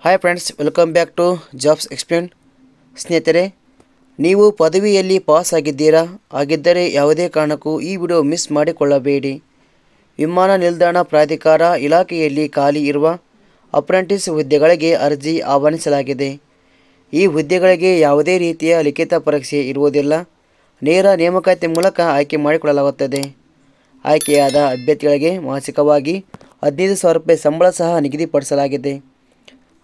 Hi friends, welcome back to jobs explain. ಸ್ನೇಹಿತರೆ, ನೀವು ಪದವಿಯಲ್ಲಿ pass ಆಗಿದ್ದೀರಾ? ಆಗಿದ್ದರೆ ಯಾವುದೇ ಕಾರಣಕ್ಕೂ ಈ ವಿಡಿಯೋ ಮಿಸ್ ಮಾಡಿಕೊಳ್ಳಬೇಡಿ. ವಿಮಾನ ನಿಲ್ದಾಣ ಪ್ರಾಧಿಕಾರ ಇಲಾಖೆಯಲ್ಲಿ ಖಾಲಿ ಇರುವ ಅಪ್ರೆಂಟಿಸ್ ಹುದ್ದೆಗಳಿಗೆ ಅರ್ಜಿ ಆಹ್ವಾನಿಸಲಾಗಿದೆ. ಈ ಹುದ್ದೆಗಳಿಗೆ ಯಾವುದೇ ರೀತಿಯ ಲಿಖಿತ ಪರೀಕ್ಷೆ ಇರುವುದಿಲ್ಲ. ನೇರ ನೇಮಕಾತಿ ಮೂಲಕ ಆಯ್ಕೆ ಮಾಡಿಕೊಳ್ಳಲಾಗುತ್ತದೆ. ಆಯ್ಕೆಯಾದ ಅಭ್ಯರ್ಥಿಗಳಿಗೆ ಮಾಸಿಕವಾಗಿ 15,000 ರೂಪಾಯಿ ಸಂಬಳ ಸಹ ನಿಗದಿಪಡಿಸಲಾಗಿದೆ.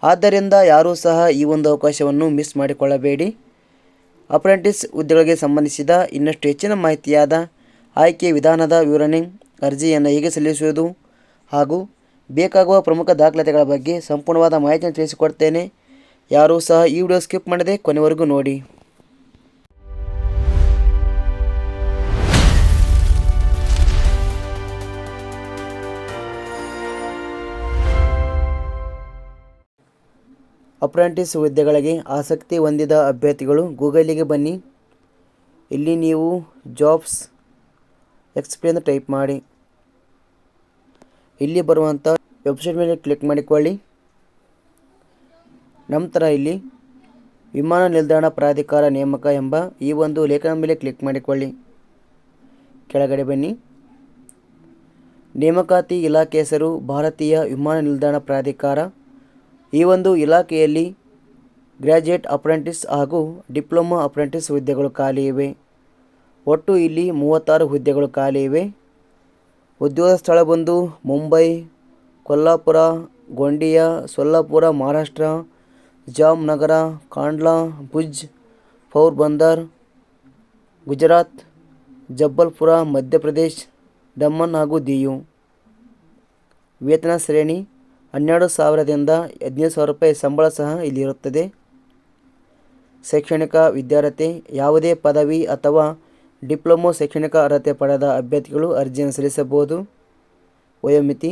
ಆದ್ದರಿಂದ ಯಾರೂ ಸಹ ಈ ಒಂದು ಅವಕಾಶವನ್ನು ಮಿಸ್ ಮಾಡಿಕೊಳ್ಳಬೇಡಿ. ಅಪ್ರೆಂಟಿಸ್ ಹುದ್ದೆಗಳಿಗೆ ಸಂಬಂಧಿಸಿದ ಇನ್ನಷ್ಟು ಹೆಚ್ಚಿನ ಮಾಹಿತಿಯಾದ ಆಯ್ಕೆ ವಿಧಾನದ ವಿವರಣೆ, ಅರ್ಜಿಯನ್ನು ಹೇಗೆ ಸಲ್ಲಿಸುವುದು ಹಾಗೂ ಬೇಕಾಗುವ ಪ್ರಮುಖ ದಾಖಲಾತಿಗಳ ಬಗ್ಗೆ ಸಂಪೂರ್ಣವಾದ ಮಾಹಿತಿಯನ್ನು ತಿಳಿಸಿಕೊಡ್ತೇನೆ. ಯಾರೂ ಸಹ ಈ ವಿಡಿಯೋ ಸ್ಕಿಪ್ ಮಾಡದೆ ಕೊನೆವರೆಗೂ ನೋಡಿ. ಅಪ್ರೆಂಟಿಸ್ ಹುದ್ದೆಗಳಿಗೆ ಆಸಕ್ತಿ ಹೊಂದಿದ ಅಭ್ಯರ್ಥಿಗಳು ಗೂಗಲಿಗೆ ಬನ್ನಿ. ಇಲ್ಲಿ ನೀವು ಜಾಬ್ಸ್ ಎಕ್ಸ್ಪ್ಲೇನ್ ಟೈಪ್ ಮಾಡಿ. ಇಲ್ಲಿ ಬರುವಂಥ ವೆಬ್ಸೈಟ್ ಮೇಲೆ ಕ್ಲಿಕ್ ಮಾಡಿಕೊಳ್ಳಿ. ನಂತರ ಇಲ್ಲಿ ವಿಮಾನ ನಿಲ್ದಾಣ ಪ್ರಾಧಿಕಾರ ನೇಮಕ ಎಂಬ ಈ ಒಂದು ಲೇಖನ ಮೇಲೆ ಕ್ಲಿಕ್ ಮಾಡಿಕೊಳ್ಳಿ. ಕೆಳಗಡೆ ಬನ್ನಿ. ನೇಮಕಾತಿ ಇಲಾಖೆ ಹೆಸರು ಭಾರತೀಯ ವಿಮಾನ ನಿಲ್ದಾಣ ಪ್ರಾಧಿಕಾರ. ಈ ಒಂದು ಇಲಾಖೆಯಲ್ಲಿ ಗ್ರ್ಯಾಜುಯೇಟ್ ಅಪ್ರೆಂಟಿಸ್ ಹಾಗೂ ಡಿಪ್ಲೊಮಾ ಅಪ್ರೆಂಟಿಸ್ ಹುದ್ದೆಗಳು ಖಾಲಿ ಇವೆ. ಒಟ್ಟು ಇಲ್ಲಿ 36 ಹುದ್ದೆಗಳು ಖಾಲಿ ಇವೆ. ಉದ್ಯೋಗ ಸ್ಥಳ ಬಂದು ಮುಂಬೈ, ಕೊಲ್ಲಾಪುರ, ಗೊಂಡಿಯಾ, ಸೊಲ್ಲಾಪುರ ಮಹಾರಾಷ್ಟ್ರ, ಜಾಮ್ನಗರ, ಕಾಂಡ್ಲಾ, ಭುಜ್, ಪೋರ್ಬಂದರ್ ಗುಜರಾತ್, ಜಬ್ಬಲ್ಪುರ ಮಧ್ಯಪ್ರದೇಶ್, ದಮನ್ ಹಾಗೂ ದಿಯು. ವೇತನ ಶ್ರೇಣಿ 12,000ದಿಂದ 15,000 ರೂಪಾಯಿ ಸಂಬಳ ಸಹ ಇಲ್ಲಿರುತ್ತದೆ. ಶೈಕ್ಷಣಿಕ ವಿದ್ಯಾರ್ಹತೆ ಯಾವುದೇ ಪದವಿ ಅಥವಾ ಡಿಪ್ಲೊಮೊ ಶೈಕ್ಷಣಿಕ ಅರ್ಹತೆ ಪಡೆದ ಅಭ್ಯರ್ಥಿಗಳು ಅರ್ಜಿಯನ್ನು ಸಲ್ಲಿಸಬಹುದು. ವಯೋಮಿತಿ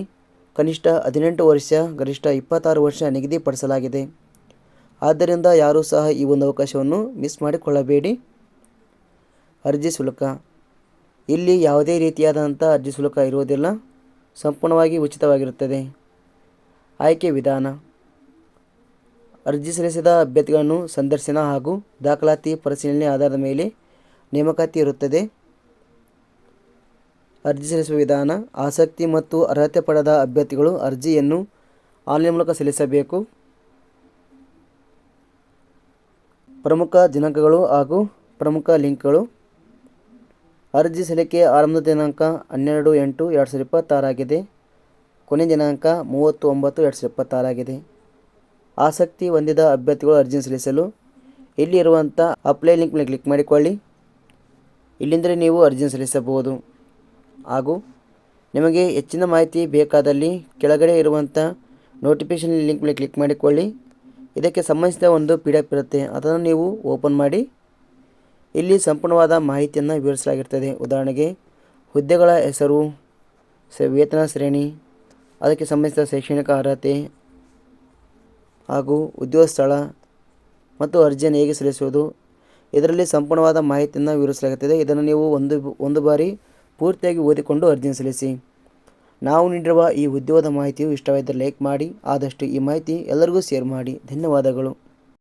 ಕನಿಷ್ಠ 18 ವರ್ಷ, ಗರಿಷ್ಠ 26 ವರ್ಷ ನಿಗದಿಪಡಿಸಲಾಗಿದೆ. ಆದ್ದರಿಂದ ಯಾರೂ ಸಹ ಈ ಒಂದು ಅವಕಾಶವನ್ನು ಮಿಸ್ ಮಾಡಿಕೊಳ್ಳಬೇಡಿ. ಅರ್ಜಿ ಶುಲ್ಕ ಇಲ್ಲಿ ಯಾವುದೇ ರೀತಿಯಾದಂಥ ಅರ್ಜಿ ಶುಲ್ಕ ಇರುವುದಿಲ್ಲ. ಸಂಪೂರ್ಣವಾಗಿ ಉಚಿತವಾಗಿರುತ್ತದೆ. ಆಯ್ಕೆ ವಿಧಾನ: ಅರ್ಜಿ ಸಲ್ಲಿಸಿದ ಅಭ್ಯರ್ಥಿಗಳನ್ನು ಸಂದರ್ಶನ ಹಾಗೂ ದಾಖಲಾತಿ ಪರಿಶೀಲನೆ ಆಧಾರದ ಮೇಲೆ ನೇಮಕಾತಿ ಇರುತ್ತದೆ. ಅರ್ಜಿ ಸಲ್ಲಿಸುವ ವಿಧಾನ: ಆಸಕ್ತಿ ಮತ್ತು ಅರ್ಹತೆ ಪಡೆದ ಅಭ್ಯರ್ಥಿಗಳು ಅರ್ಜಿಯನ್ನು ಆನ್ಲೈನ್ ಮೂಲಕ ಸಲ್ಲಿಸಬೇಕು. ಪ್ರಮುಖ ದಿನಾಂಕಗಳು ಹಾಗೂ ಪ್ರಮುಖ ಲಿಂಕ್ಗಳು: ಅರ್ಜಿ ಸಲ್ಲಿಕೆ ಆರಂಭದ ದಿನಾಂಕ 12/8/2026 ಆಗಿದೆ. ಕೊನೆಯ ದಿನಾಂಕ 30/9/2026 ಆಗಿದೆ. ಆಸಕ್ತಿ ಹೊಂದಿದ ಅಭ್ಯರ್ಥಿಗಳು ಅರ್ಜಿಯನ್ನು ಸಲ್ಲಿಸಲು ಇಲ್ಲಿ ಇರುವಂಥ ಅಪ್ಲೈ ಲಿಂಕ್ ಮೇಲೆ ಕ್ಲಿಕ್ ಮಾಡಿಕೊಳ್ಳಿ. ಇಲ್ಲಿಂದಲೇ ನೀವು ಅರ್ಜಿಯನ್ನು ಸಲ್ಲಿಸಬಹುದು. ಹಾಗೂ ನಿಮಗೆ ಹೆಚ್ಚಿನ ಮಾಹಿತಿ ಬೇಕಾದಲ್ಲಿ ಕೆಳಗಡೆ ಇರುವಂಥ ನೋಟಿಫಿಕೇಷನ್ ಲಿಂಕ್ ಮೇಲೆ ಕ್ಲಿಕ್ ಮಾಡಿಕೊಳ್ಳಿ. ಇದಕ್ಕೆ ಸಂಬಂಧಿಸಿದ ಒಂದು PDF ಇರುತ್ತೆ, ಅದನ್ನು ನೀವು ಓಪನ್ ಮಾಡಿ. ಇಲ್ಲಿ ಸಂಪೂರ್ಣವಾದ ಮಾಹಿತಿಯನ್ನು ವಿವರಿಸಲಾಗಿರ್ತದೆ. ಉದಾಹರಣೆಗೆ ಹುದ್ದೆಗಳ ಹೆಸರು, ವೇತನ ಶ್ರೇಣಿ, ಅದಕ್ಕೆ ಸಂಬಂಧಿಸಿದ ಶೈಕ್ಷಣಿಕ ಅರ್ಹತೆ ಹಾಗೂ ಉದ್ಯೋಗ ಸ್ಥಳ ಮತ್ತು ಅರ್ಜಿಯನ್ನು ಹೇಗೆ ಸಲ್ಲಿಸುವುದು, ಇದರಲ್ಲಿ ಸಂಪೂರ್ಣವಾದ ಮಾಹಿತಿಯನ್ನು ವಿವರಿಸಲಾಗುತ್ತದೆ. ಇದನ್ನು ನೀವು ಒಂದು ಬಾರಿ ಪೂರ್ತಿಯಾಗಿ ಓದಿಕೊಂಡು ಅರ್ಜಿಯನ್ನು ಸಲ್ಲಿಸಿ. ನಾವು ನೀಡಿರುವ ಈ ಉದ್ಯೋಗದ ಮಾಹಿತಿಯು ಇಷ್ಟವಾದರೆ ಲೈಕ್ ಮಾಡಿ. ಆದಷ್ಟು ಈ ಮಾಹಿತಿ ಎಲ್ಲರಿಗೂ ಶೇರ್ ಮಾಡಿ. ಧನ್ಯವಾದಗಳು.